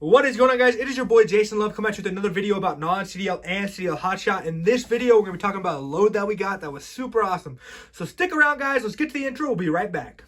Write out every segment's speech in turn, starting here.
What is going on, guys? It is your boy Jason Love coming at you with another video about non-CDL and CDL Hotshot. In this video, we're going to be talking about a load that we got that was super awesome. So stick around, guys. Let's get to the intro. We'll be right back.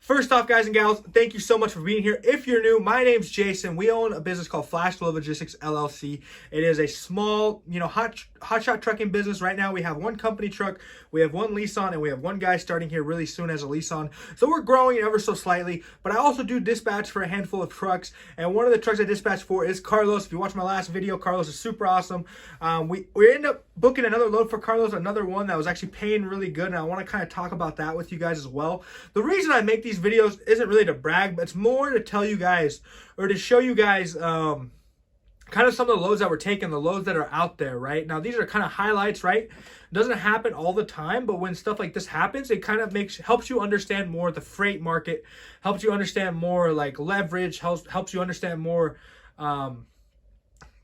First off, guys and gals, thank you so much for being here. If you're new, my name's Jason. We own a business called Flash Logistics LLC. It is a small, hotshot trucking business. Right now, we have one company truck, we have one lease on, and we have one guy starting here really soon as a lease on. So we're growing ever so slightly, but I also do dispatch for a handful of trucks. And one of the trucks I dispatch for is Carlos. If you watched my last video, Carlos is super awesome. We ended up booking another load for Carlos, another one that was actually paying really good. And I want to kind of talk about that with you guys as well. The reason I make these videos isn't really to brag, but it's more to tell you guys or to show you guys kind of some of the loads that we're taking, the loads that are out there right now. These are kind of highlights, right? It doesn't happen all the time, but when stuff like this happens, it kind of helps you understand more the freight market, helps you understand more like leverage, helps you understand more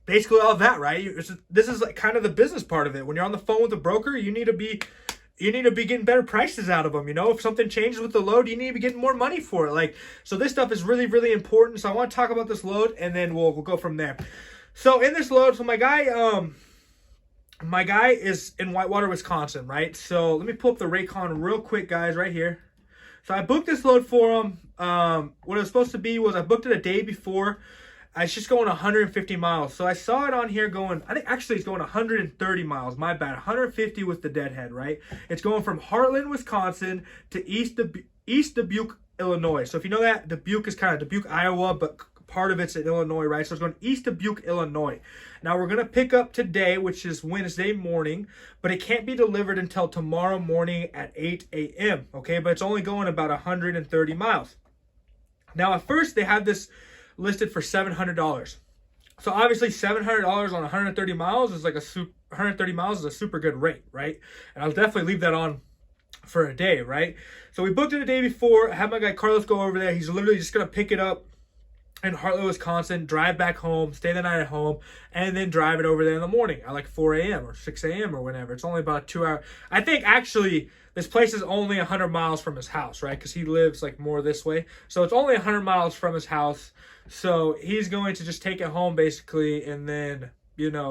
basically all of that, right? This is like kind of the business part of it. When you're on the phone with a broker, you need to be getting better prices out of them. If something changes with the load, you need to be getting more money for it. So this stuff is really, really important. So I want to talk about this load, and then we'll go from there. So in this load, so my guy is in Whitewater, Wisconsin, right? So let me pull up the Raycon real quick, guys, right here. So I booked this load for him. What it was supposed to be was I booked it a day before. It's just going 150 miles. So I saw it on here going, I think actually it's going 130 miles. My bad. 150 with the deadhead, right? It's going from Heartland, Wisconsin to East Dubuque, Illinois. So if you know that, Dubuque is kind of Dubuque, Iowa, but part of it's in Illinois, right? So it's going East Dubuque, Illinois. Now we're going to pick up today, which is Wednesday morning, but it can't be delivered until tomorrow morning at 8 a.m. Okay, but it's only going about 130 miles. Now at first they had this listed for $700. So obviously $700 on 130 miles is like 130 miles is a super good rate, right? And I'll definitely leave that on for a day, right? So we booked it the day before. I had my guy Carlos go over there. He's literally just gonna pick it up in Heartland, Wisconsin, drive back home, stay the night at home, and then drive it over there in the morning at like 4 a.m. or 6 a.m. or whenever. It's only about a 2 hour. I think actually this place is only 100 miles from his house, right? Because he lives like more this way. So it's only 100 miles from his house. So he's going to just take it home basically and then,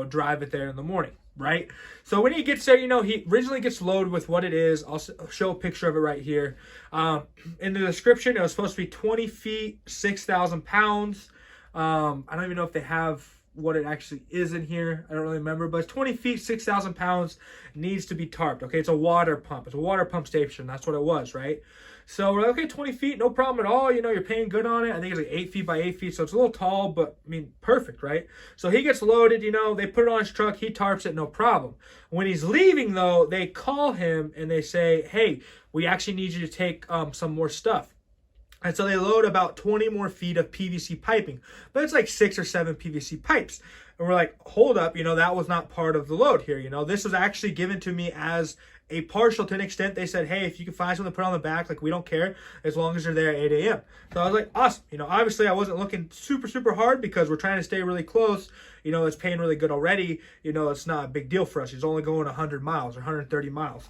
drive it there in the morning, right? So when he gets there, he originally gets loaded with what it is. I'll show a picture of it right here. In the description, it was supposed to be 20 feet, 6,000 pounds. I don't even know if they have what it actually is in here. I don't really remember, but it's 20 feet, 6,000 pounds, needs to be tarped. Okay, it's a water pump. It's a water pump station. That's what it was, right? So we're like, okay, 20 feet, no problem at all. You're paying good on it. I think it's like 8 feet by 8 feet, so it's a little tall, but perfect, right? So he gets loaded, they put it on his truck, he tarps it, no problem. When he's leaving, though, they call him and they say, hey, we actually need you to take some more stuff. And so they load about 20 more feet of PVC piping, but it's like 6 or 7 PVC pipes. And we're like, hold up, that was not part of the load here. This was actually given to me as a partial to an extent. They said, hey, if you can find something to put on the back, we don't care as long as you're there at 8 a.m. So I was like, awesome. Obviously I wasn't looking super, super hard because we're trying to stay really close. It's paying really good already. It's not a big deal for us. He's only going 100 miles or 130 miles.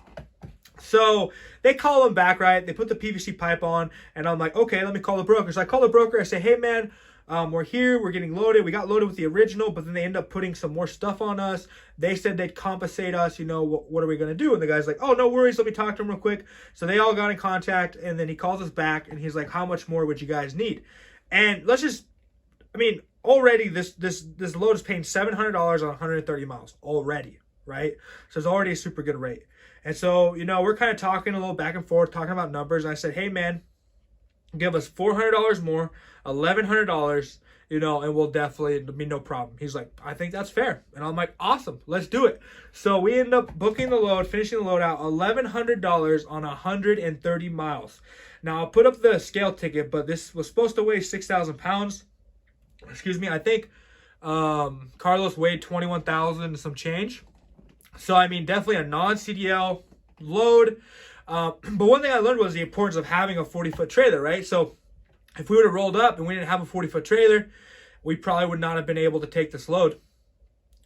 So they call him back, right? They put the PVC pipe on, and I'm like, okay, let me call the broker. So I call the broker. I say, hey, man, we're here. We're getting loaded. We got loaded with the original, but then they end up putting some more stuff on us. They said they'd compensate us. What are we going to do? And the guy's like, oh, no worries. Let me talk to him real quick. So they all got in contact, and then he calls us back, and he's like, how much more would you guys need? And already this load is paying $700 on 130 miles already, right? So it's already a super good rate. And so, we're kind of talking a little back and forth, talking about numbers. And I said, hey, man, give us $400 more, $1,100, and we'll definitely, it'll be no problem. He's like, I think that's fair. And I'm like, awesome, let's do it. So we end up booking the load, finishing the load out, $1,100 on 130 miles. Now, I'll put up the scale ticket, but this was supposed to weigh 6,000 pounds. Excuse me, I think Carlos weighed 21,000 and some change. So, I mean, definitely a non-CDL load. But one thing I learned was the importance of having a 40-foot trailer, right? So if we would have rolled up and we didn't have a 40-foot trailer, we probably would not have been able to take this load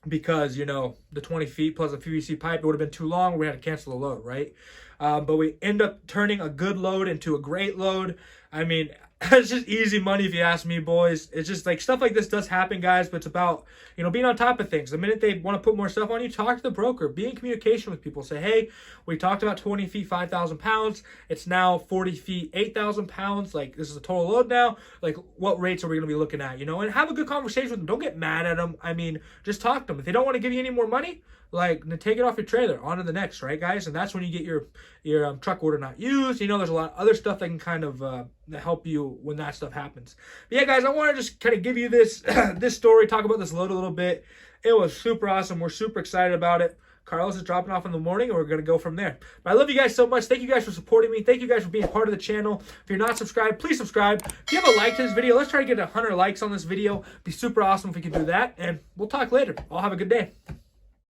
because, you know, the 20 feet plus a PVC pipe, it would have been too long. We had to cancel the load, right? But we end up turning a good load into a great load. I mean, it's just easy money if you ask me, boys. It's just like stuff like this does happen, guys, but it's about, you know, being on top of things. The minute they want to put more stuff on you, talk to the broker. Be in communication with people. Say, hey, we talked about 20 feet, 5,000 pounds. It's now 40 feet, 8,000 pounds. Like, this is a total load now. Like, what rates are we going to be looking at, you know? And have a good conversation with them. Don't get mad at them. I mean, just talk to them. If they don't want to give you any more money, like, take it off your trailer, on to the next, right, guys? And that's when you get your truck order not used. You know, there's a lot of other stuff that can kind of help you when that stuff happens. But yeah, guys, I want to just kind of give you this this story, talk about this load a little bit. It was super awesome. We're super excited about it. Carlos is dropping off in the morning, and we're going to go from there. But I love you guys so much. Thank you guys for supporting me. Thank you guys for being part of the channel. If you're not subscribed, please subscribe. Give a like to this video. Let's try to get 100 likes on this video. It'd be super awesome if we could do that. And we'll talk later. I'll have a good day.